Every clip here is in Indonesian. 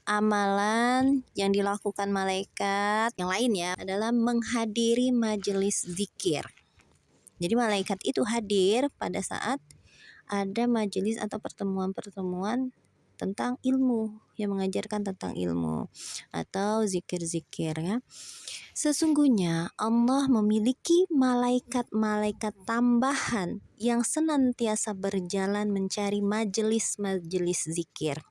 amalan yang dilakukan malaikat yang lain ya adalah menghadiri majelis zikir. Jadi malaikat itu hadir pada saat ada majelis atau pertemuan-pertemuan tentang ilmu, yang mengajarkan tentang ilmu atau zikir-zikir ya. Sesungguhnya Allah memiliki malaikat-malaikat tambahan yang senantiasa berjalan mencari majelis-majelis zikir.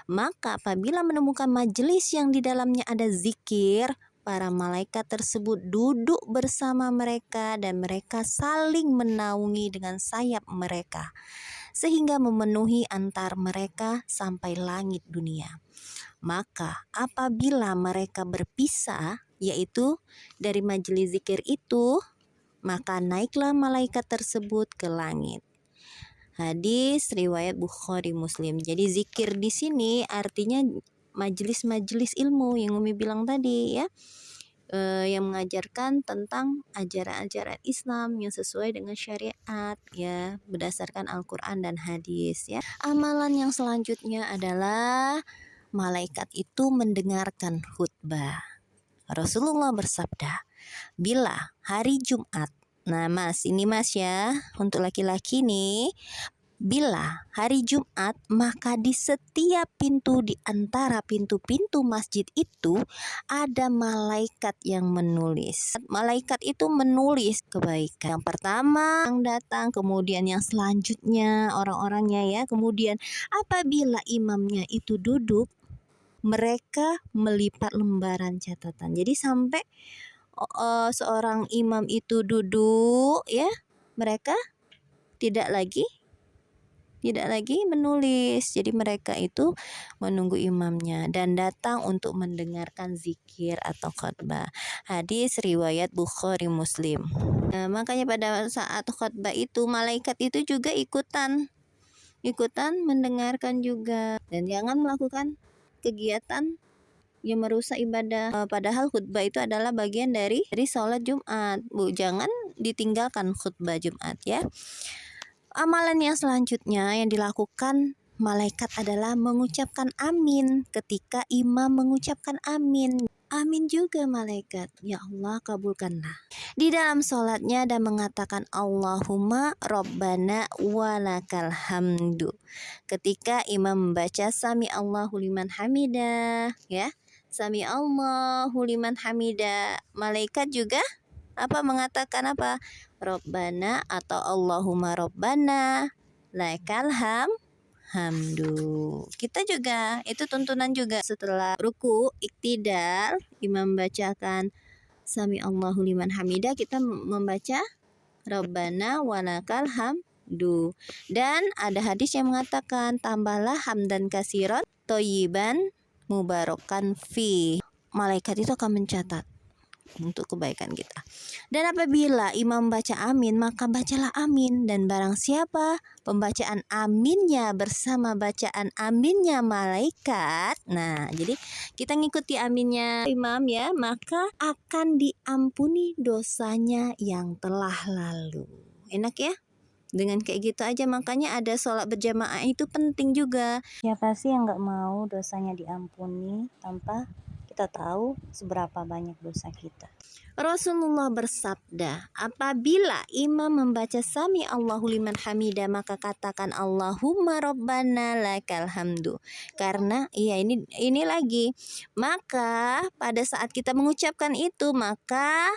Maka apabila menemukan majelis yang di dalamnya ada zikir, para malaikat tersebut duduk bersama mereka dan mereka saling menaungi dengan sayap mereka, sehingga memenuhi antar mereka sampai langit dunia. Maka apabila mereka berpisah, yaitu dari majelis zikir itu, maka naiklah malaikat tersebut ke langit. Hadis riwayat Bukhari Muslim. Jadi zikir di sini artinya majelis-majelis ilmu yang Umi bilang tadi ya. Yang mengajarkan tentang ajaran-ajaran Islam yang sesuai dengan syariat ya, berdasarkan Al-Quran dan hadis ya. Amalan yang selanjutnya adalah malaikat itu mendengarkan khutbah. Rasulullah bersabda, bila hari Jumat, nah mas, ini mas ya, untuk laki-laki nih, bila hari Jumat, maka di setiap pintu di antara pintu-pintu masjid itu ada malaikat yang menulis. Malaikat itu menulis kebaikan. Yang pertama yang datang, kemudian yang selanjutnya orang-orangnya ya. Kemudian apabila imamnya itu duduk, mereka melipat lembaran catatan. Jadi sampai seorang imam itu duduk ya, mereka tidak lagi menulis. Jadi mereka itu menunggu imamnya dan datang untuk mendengarkan zikir atau khutbah. Hadis riwayat Bukhari Muslim. Nah, makanya pada saat khutbah itu malaikat itu juga ikutan mendengarkan juga, dan jangan melakukan kegiatan yang merusak ibadah. Padahal khutbah itu adalah bagian dari sholat Jumat. Jangan ditinggalkan khutbah Jumat ya. Amalan yang selanjutnya yang dilakukan malaikat adalah mengucapkan amin ketika imam mengucapkan amin. Amin juga malaikat. Ya Allah, kabulkanlah. Di dalam sholatnya dan mengatakan Allahumma Rabbana walakal hamdu. Ketika imam membaca Sami Allahu liman hamidah ya. Sami Allahu liman hamidah. Malaikat juga mengatakan apa? Rabbana atau Allahumma Rabbana lakal hamdu. Kita juga itu tuntunan juga setelah ruku iktidal, imam membacakan Sami Allahu liman hamidah, kita membaca Rabbana walakal hamdu. Dan ada hadis yang mengatakan tambahlah hamdan kasiron thayyiban mubarakan fi. Malaikat itu akan mencatat untuk kebaikan kita. Dan apabila imam baca amin, maka bacalah amin. Dan barang siapa pembacaan aminnya bersama bacaan aminnya malaikat, nah jadi kita ngikuti aminnya imam ya, maka akan diampuni dosanya yang telah lalu. Enak ya? Dengan kayak gitu aja, makanya ada sholat berjamaah itu penting juga. Siapa sih yang gak mau dosanya diampuni tanpa kita tahu seberapa banyak dosa kita. Rasulullah bersabda, apabila imam membaca Sami Allahu liman hamidah, maka katakan Allahumma Rabbana lakal hamdu. Karena ini lagi, maka pada saat kita mengucapkan itu, maka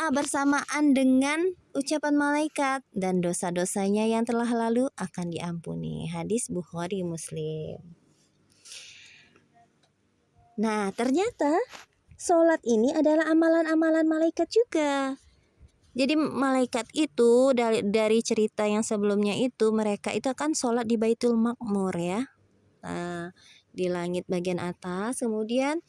bersamaan dengan ucapan malaikat dan dosa-dosanya yang telah lalu akan diampuni. Hadis Bukhari Muslim. Nah, ternyata sholat ini adalah amalan-amalan malaikat juga. Jadi malaikat itu dari cerita yang sebelumnya itu, mereka itu kan sholat di Baitul Ma'mur ya, di langit bagian atas. Kemudian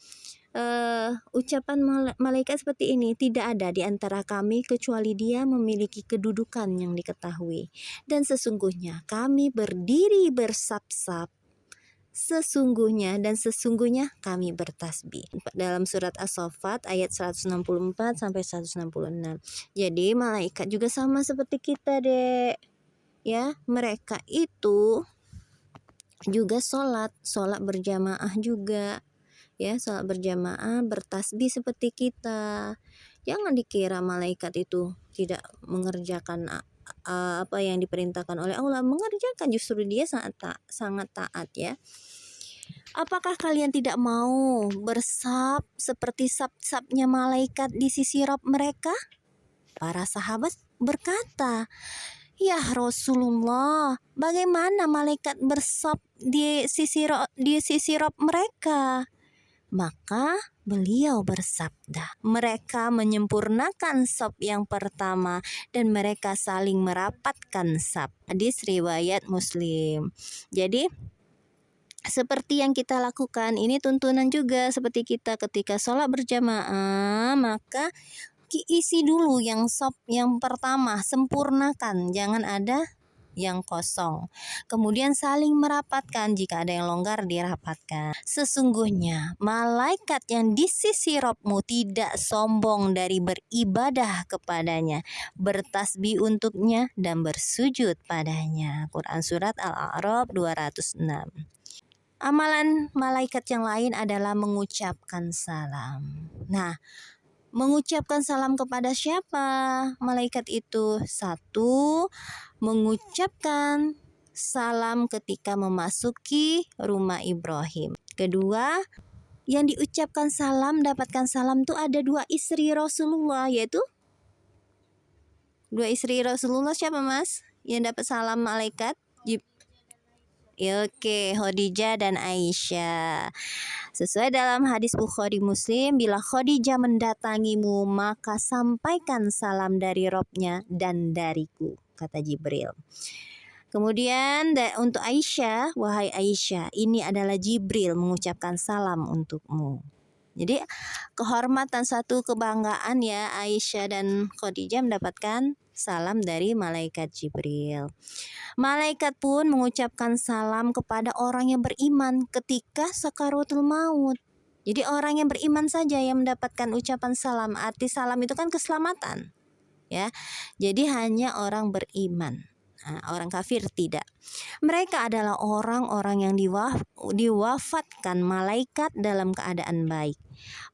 ucapan malaikat seperti ini, tidak ada di antara kami kecuali dia memiliki kedudukan yang diketahui. Dan sesungguhnya kami berdiri bersab-sab, sesungguhnya kami bertasbih. Dalam surat As-Saffat ayat 164 sampai 166. Jadi malaikat juga sama seperti kita, Dek. Ya, mereka itu juga sholat berjamaah juga. Ya, sholat berjamaah, bertasbih seperti kita. Jangan dikira malaikat itu tidak mengerjakan apa yang diperintahkan oleh Allah, mengerjakan, justru dia sangat taat ya. Apakah kalian tidak mau bersab seperti sab-sabnya malaikat di sisi Rabb mereka? Para sahabat berkata, "Ya Rasulullah, bagaimana malaikat bersab di sisi Rabb mereka?" Maka beliau bersabda, mereka menyempurnakan saf yang pertama dan mereka saling merapatkan saf. Hadis riwayat Muslim. Jadi seperti yang kita lakukan, ini tuntunan juga seperti kita ketika sholat berjamaah, maka isi dulu yang saf yang pertama, sempurnakan, jangan ada yang kosong. Kemudian saling merapatkan, jika ada yang longgar dirapatkan. Sesungguhnya malaikat yang di sisi Rabbmu tidak sombong dari beribadah kepadanya, bertasbih untuknya dan bersujud padanya. Quran Surat Al-A'raf 206. Amalan malaikat yang lain adalah mengucapkan salam. Nah, mengucapkan salam kepada siapa malaikat itu? Satu, mengucapkan salam ketika memasuki rumah Ibrahim. Kedua, yang diucapkan salam, dapatkan salam tuh ada dua istri Rasulullah, yaitu dua istri Rasulullah. Siapa mas yang dapat salam malaikat? Oke, Khadijah dan Aisyah. Sesuai dalam hadis Bukhari Muslim, bila Khadijah mendatangimu, maka sampaikan salam dari Robnya dan dariku, kata Jibril. Kemudian untuk Aisyah, wahai Aisyah, ini adalah Jibril mengucapkan salam untukmu. Jadi kehormatan, satu kebanggaan ya, Aisyah dan Khadijah mendapatkan salam dari malaikat Jibril. Malaikat pun mengucapkan salam kepada orang yang beriman ketika sakaratul maut. Jadi orang yang beriman saja yang mendapatkan ucapan salam. Arti salam itu kan keselamatan, ya. Jadi hanya orang beriman. Nah, orang kafir tidak. Mereka adalah orang-orang yang diwafatkan malaikat dalam keadaan baik.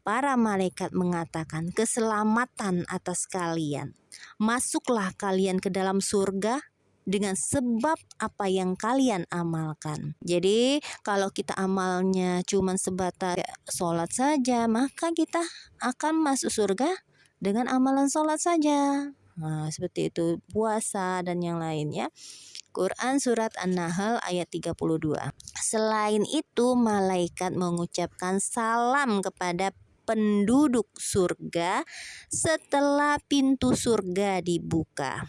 Para malaikat mengatakan, keselamatan atas kalian. Masuklah kalian ke dalam surga dengan sebab apa yang kalian amalkan. Jadi kalau kita amalnya cuma sebatas sholat saja, maka kita akan masuk surga dengan amalan sholat saja. Nah, seperti itu, puasa dan yang lainnya. Quran Surat An-Nahl ayat 32. Selain itu, malaikat mengucapkan salam kepada penduduk surga setelah pintu surga dibuka.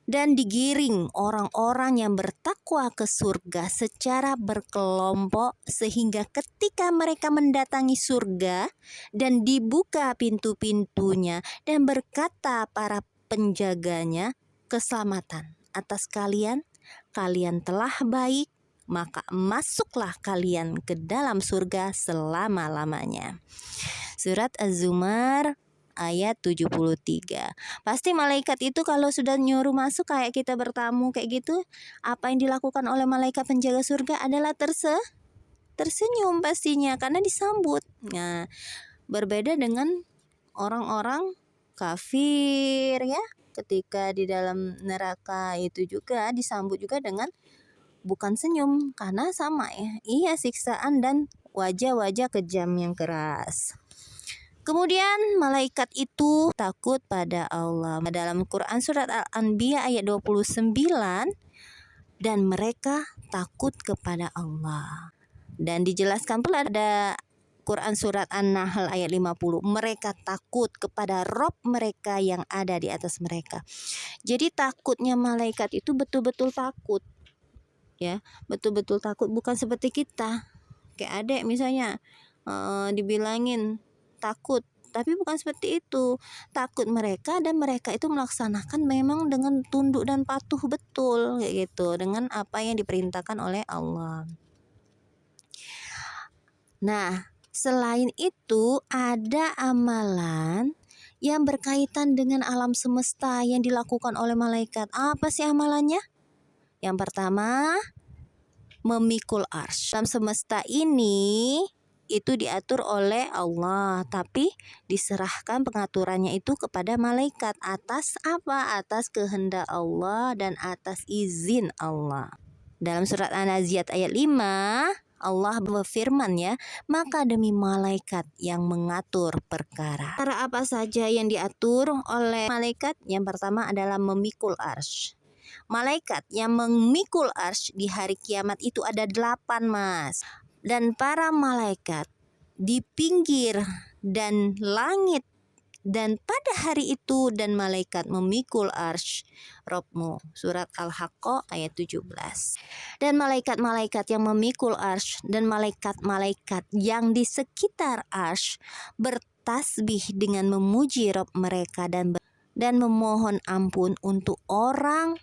Dan digiring orang-orang yang bertakwa ke surga secara berkelompok, sehingga ketika mereka mendatangi surga dan dibuka pintu-pintunya, dan berkata para penjaganya, keselamatan atas kalian, kalian telah baik, maka masuklah kalian ke dalam surga selama-lamanya. Surat Az-Zumar ayat 73. Pasti malaikat itu kalau sudah nyuruh masuk kayak kita bertamu kayak gitu, apa yang dilakukan oleh malaikat penjaga surga adalah tersenyum pastinya karena disambut. Nah, berbeda dengan orang-orang kafir ya, ketika di dalam neraka itu juga disambut juga dengan bukan senyum, karena sama ya, iya siksaan dan wajah-wajah kejam yang keras. Kemudian malaikat itu takut pada Allah. Dalam Quran Surat Al-Anbiya ayat 29, dan mereka takut kepada Allah. Dan dijelaskan pula ada Quran Surat An-Nahl ayat 50, mereka takut kepada Rob mereka yang ada di atas mereka. Jadi takutnya malaikat itu betul-betul takut, ya, betul-betul takut, bukan seperti kita. Kayak adek misalnya dibilangin takut, tapi bukan seperti itu. Takut mereka, dan mereka itu melaksanakan memang dengan tunduk dan patuh betul kayak gitu, dengan apa yang diperintahkan oleh Allah. Nah, selain itu ada amalan yang berkaitan dengan alam semesta yang dilakukan oleh malaikat. Apa sih amalannya? Yang pertama, memikul arsy. Alam semesta ini itu diatur oleh Allah, tapi diserahkan pengaturannya itu kepada malaikat. Atas apa? Atas kehendak Allah dan atas izin Allah. Dalam surat An-Nazi'at ayat 5, Allah berfirman ya, maka demi malaikat yang mengatur perkara. Perkara apa saja yang diatur oleh malaikat? Yang pertama adalah memikul arsy. Malaikat yang memikul arsy di hari kiamat itu ada 8, Mas. Dan para malaikat di pinggir dan langit dan pada hari itu dan malaikat memikul arsy Robmu. Surat Al-Haqqah ayat 17. Dan malaikat-malaikat yang memikul arsy dan malaikat-malaikat yang di sekitar arsy bertasbih dengan memuji Rob mereka dan memohon ampun untuk orang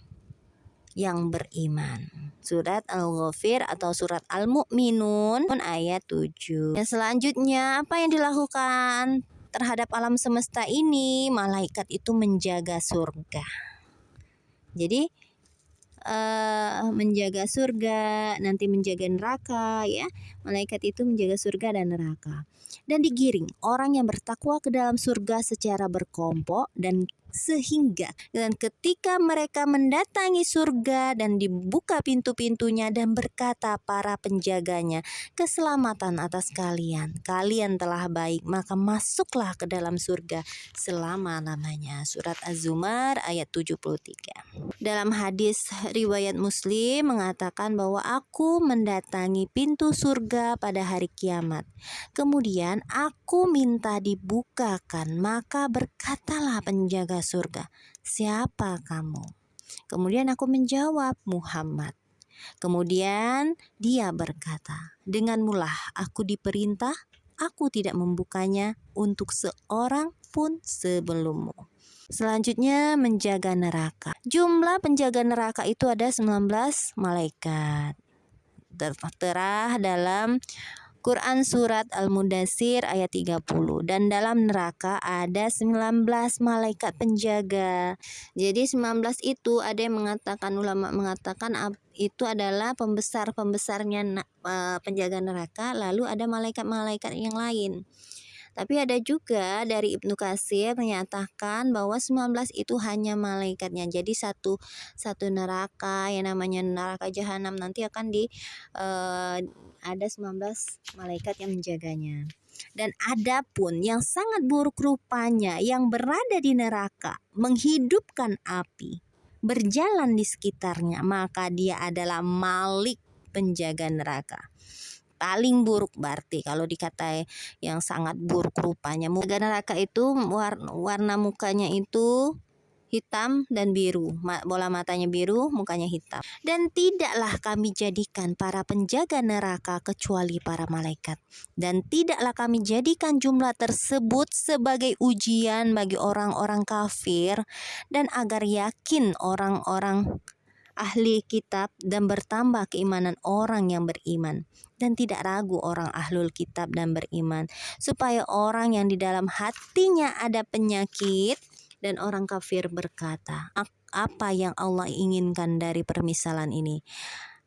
yang beriman. Surat Al-Ghafir atau surat Al-Mu'minun ayat 7. Dan selanjutnya apa yang dilakukan terhadap alam semesta ini? Malaikat itu menjaga surga. Jadi menjaga surga, nanti menjaga neraka ya. Malaikat itu menjaga surga dan neraka. Dan digiring orang yang bertakwa ke dalam surga secara berkelompok dan ketika mereka mendatangi surga dan dibuka pintu-pintunya dan berkata para penjaganya, keselamatan atas kalian, kalian telah baik, maka masuklah ke dalam surga selama-lamanya. Surat Az-Zumar ayat 73. Dalam hadis riwayat Muslim mengatakan bahwa aku mendatangi pintu surga pada hari kiamat. Kemudian aku minta dibukakan, maka berkatalah penjaga surga, siapa kamu? Kemudian aku menjawab, Muhammad. Kemudian dia berkata, denganmulah aku diperintah, aku tidak membukanya untuk seorang pun sebelummu. Selanjutnya menjaga neraka. Jumlah penjaga neraka itu ada 19 malaikat. Tertera dalam Quran surat Al-Mudaththir ayat 30. Dan dalam neraka ada 19 malaikat penjaga. Jadi 19 itu ada yang mengatakan, ulama mengatakan itu adalah pembesarnya penjaga neraka, lalu ada malaikat-malaikat yang lain. Tapi ada juga dari Ibnu Katsir menyatakan bahwa 19 itu hanya malaikatnya. Jadi satu neraka yang namanya neraka jahanam nanti akan ada 19 malaikat yang menjaganya. Dan adapun yang sangat buruk rupanya yang berada di neraka menghidupkan api, berjalan di sekitarnya, maka dia adalah Malik, penjaga neraka. Paling buruk berarti kalau dikatai yang sangat buruk rupanya. Penjaga neraka itu warna mukanya itu hitam dan biru, bola matanya biru, mukanya hitam. Dan tidaklah kami jadikan para penjaga neraka kecuali para malaikat. Dan tidaklah kami jadikan jumlah tersebut sebagai ujian bagi orang-orang kafir dan agar yakin orang-orang ahli kitab dan bertambah keimanan orang yang beriman. Dan tidak ragu orang ahlul kitab dan beriman, supaya orang yang di dalam hatinya ada penyakit dan orang kafir berkata, apa yang Allah inginkan dari permisalan ini?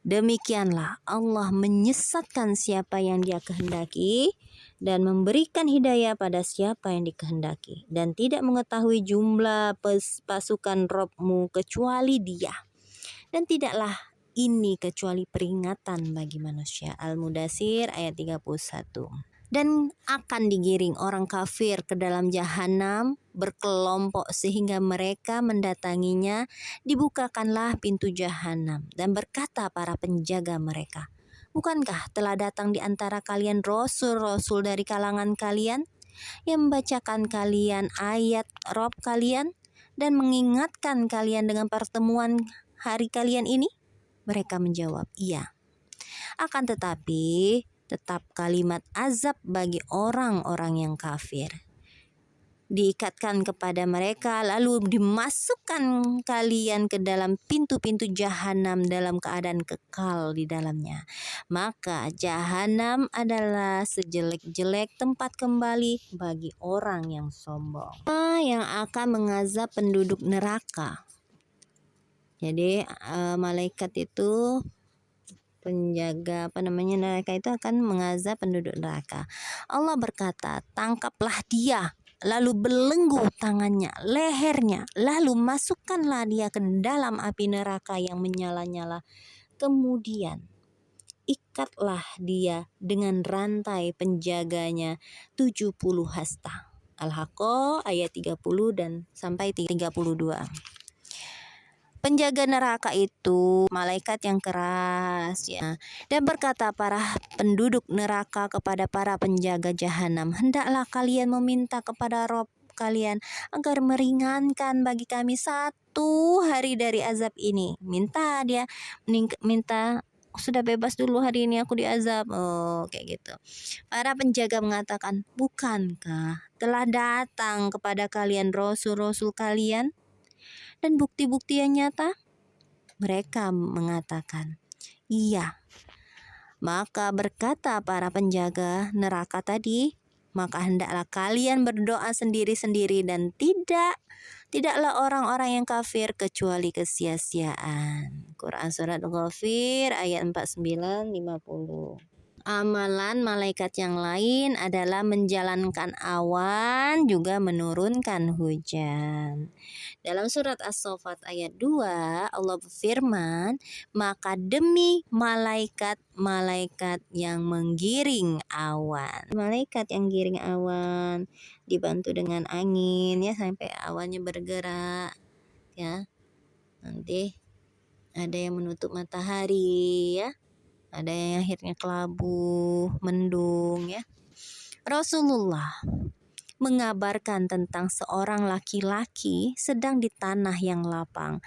Demikianlah Allah menyesatkan siapa yang dia kehendaki dan memberikan hidayah pada siapa yang dikehendaki. Dan tidak mengetahui jumlah pasukan Robmu kecuali dia. Dan tidaklah ini kecuali peringatan bagi manusia. Al-Mudaththir ayat 31. Dan akan digiring orang kafir ke dalam jahanam berkelompok sehingga mereka mendatanginya, dibukakanlah pintu jahanam dan berkata para penjaga mereka, bukankah telah datang di antara kalian rasul-rasul dari kalangan kalian yang membacakan kalian ayat Rob kalian dan mengingatkan kalian dengan pertemuan hari kalian ini? Mereka menjawab, iya. Akan tetapi tetap kalimat azab bagi orang-orang yang kafir. Diikatkan kepada mereka lalu dimasukkan kalian ke dalam pintu-pintu jahanam dalam keadaan kekal di dalamnya. Maka jahanam adalah sejelek-jelek tempat kembali bagi orang yang sombong. Yang akan mengazab penduduk neraka. Jadi malaikat itu penjaga neraka itu akan mengazab penduduk neraka. Allah berkata, tangkaplah dia, lalu belenggu tangannya, lehernya, lalu masukkanlah dia ke dalam api neraka yang menyala-nyala. Kemudian ikatlah dia dengan rantai penjaganya 70 hasta. Al-Haqqah ayat 30 dan sampai 32. Penjaga neraka itu malaikat yang keras ya. Dan berkata para penduduk neraka kepada para penjaga jahanam, hendaklah kalian meminta kepada Rob kalian agar meringankan bagi kami 1 hari dari azab ini. Minta dia minta sudah bebas dulu hari ini aku diazab. Oh, kayak gitu. Para penjaga mengatakan, bukankah telah datang kepada kalian rasul-rasul kalian dan bukti-bukti yang nyata? Mereka mengatakan, iya. Maka berkata para penjaga neraka tadi, maka hendaklah kalian berdoa sendiri-sendiri dan tidaklah orang-orang yang kafir kecuali kesia-siaan. Quran Surat Ghafir ayat 49-50. Amalan malaikat yang lain adalah menjalankan awan, juga menurunkan hujan. Dalam surat As-Saffat ayat 2, Allah berfirman, maka demi malaikat-malaikat yang menggiring awan. Malaikat yang giring awan dibantu dengan angin ya sampai awannya bergerak ya. Nanti ada yang menutup matahari ya. Ada yang akhirnya kelabu, mendung ya. Rasulullah mengabarkan tentang seorang laki-laki sedang di tanah yang lapang.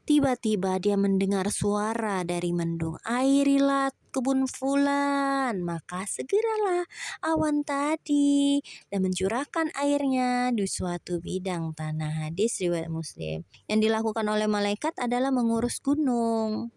Tiba-tiba dia mendengar suara dari mendung, airilah kebun fulan. Maka segeralah awan tadi dan mencurahkan airnya di suatu bidang tanah. Hadis riwayat Muslim. Yang dilakukan oleh malaikat adalah mengurus gunung.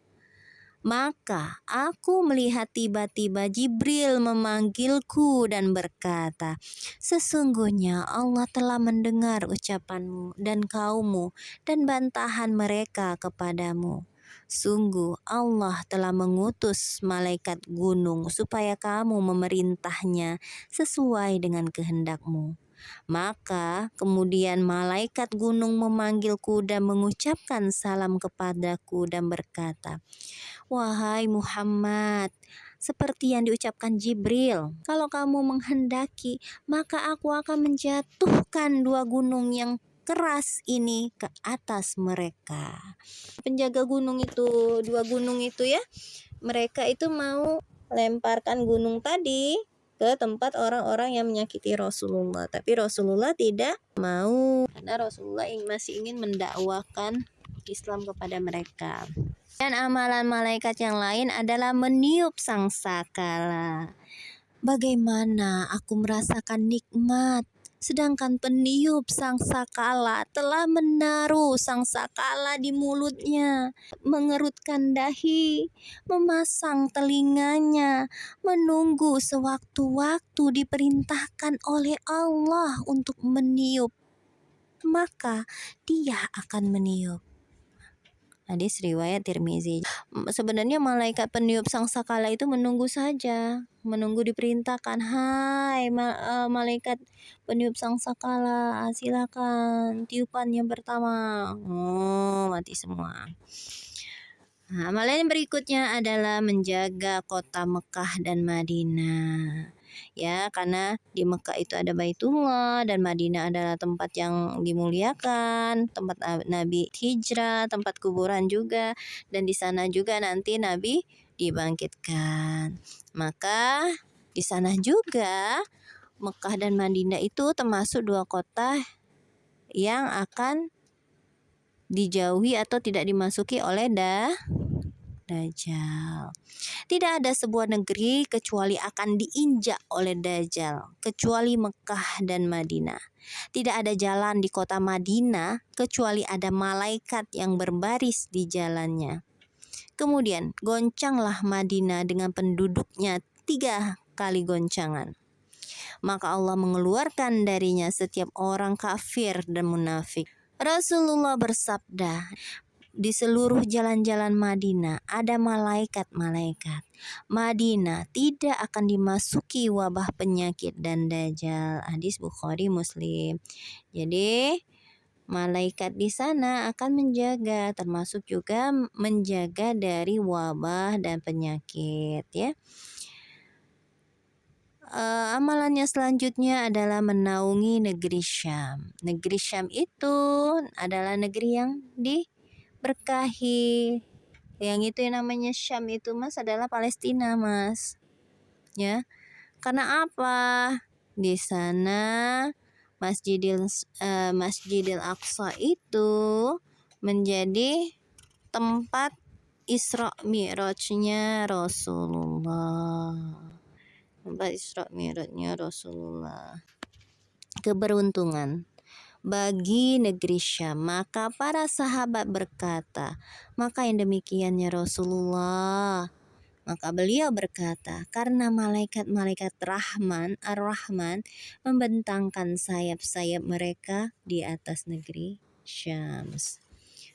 Maka aku melihat tiba-tiba Jibril memanggilku dan berkata, sesungguhnya Allah telah mendengar ucapanmu dan kaummu dan bantahan mereka kepadamu. Sungguh Allah telah mengutus malaikat gunung supaya kamu memerintahnya sesuai dengan kehendakmu. Maka kemudian malaikat gunung memanggilku dan mengucapkan salam kepadaku dan berkata, wahai Muhammad, seperti yang diucapkan Jibril, kalau kamu menghendaki, maka aku akan menjatuhkan 2 gunung yang keras ini ke atas mereka. Penjaga gunung itu, 2 gunung itu ya, mereka itu mau lemparkan gunung tadi ke tempat orang-orang yang menyakiti Rasulullah. Tapi Rasulullah tidak mau karena Rasulullah masih ingin mendakwakan Islam kepada mereka. Dan amalan malaikat yang lain adalah meniup sangsakala. Bagaimana aku merasakan nikmat, sedangkan peniup sangsakala telah menaruh sangsakala di mulutnya, mengerutkan dahi, memasang telinganya, menunggu sewaktu-waktu diperintahkan oleh Allah untuk meniup, maka dia akan meniup. Hadis riwayat Tirmizi. Sebenarnya malaikat peniup sangsakala itu menunggu saja, menunggu diperintahkan. Hai malaikat peniup sangsakala, silakan tiupan yang pertama. Oh, mati semua. Nah, amalan yang berikutnya adalah menjaga kota Mekah dan Madinah. Ya, karena di Mekah itu ada Baitullah dan Madinah adalah tempat yang dimuliakan, tempat Nabi hijrah, tempat kuburan juga, dan di sana juga nanti Nabi dibangkitkan. Maka di sana juga Mekah dan Madinah itu termasuk 2 kota yang akan dijauhi atau tidak dimasuki oleh Dajjal. Tidak ada sebuah negeri kecuali akan diinjak oleh Dajjal, kecuali Mekah dan Madinah. Tidak ada jalan di kota Madinah kecuali ada malaikat yang berbaris di jalannya. Kemudian goncanglah Madinah dengan penduduknya 3 kali goncangan. Maka Allah mengeluarkan darinya setiap orang kafir dan munafik. Rasulullah bersabda, di seluruh jalan-jalan Madinah ada malaikat-malaikat. Madinah tidak akan dimasuki wabah penyakit dan dajjal. Hadis Bukhari Muslim. Jadi malaikat di sana akan menjaga, termasuk juga menjaga dari wabah dan penyakit ya. Amalannya selanjutnya adalah menaungi negeri Syam. Negeri Syam itu adalah negeri yang diberkahi. Yang itu yang namanya Syam itu Mas adalah Palestina Mas. Ya. Karena apa? Di sana Masjidil Aqsa itu menjadi tempat Isra Mi'rajnya Rasulullah. Tempat Isra Mi'rajnya Rasulullah. Keberuntungan bagi negeri Syam. Maka para sahabat berkata, maka yang demikiannya Rasulullah. Maka beliau berkata, karena malaikat-malaikat Rahman, Ar-Rahman membentangkan sayap-sayap mereka di atas negeri Syams.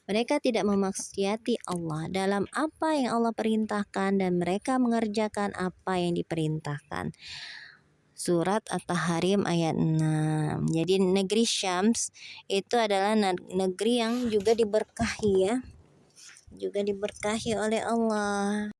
Mereka tidak memaksiati Allah dalam apa yang Allah perintahkan dan mereka mengerjakan apa yang diperintahkan. Surat At-Tahrim ayat 6. Jadi negeri Syams itu adalah negeri yang juga diberkahi ya. Juga diberkahi oleh Allah.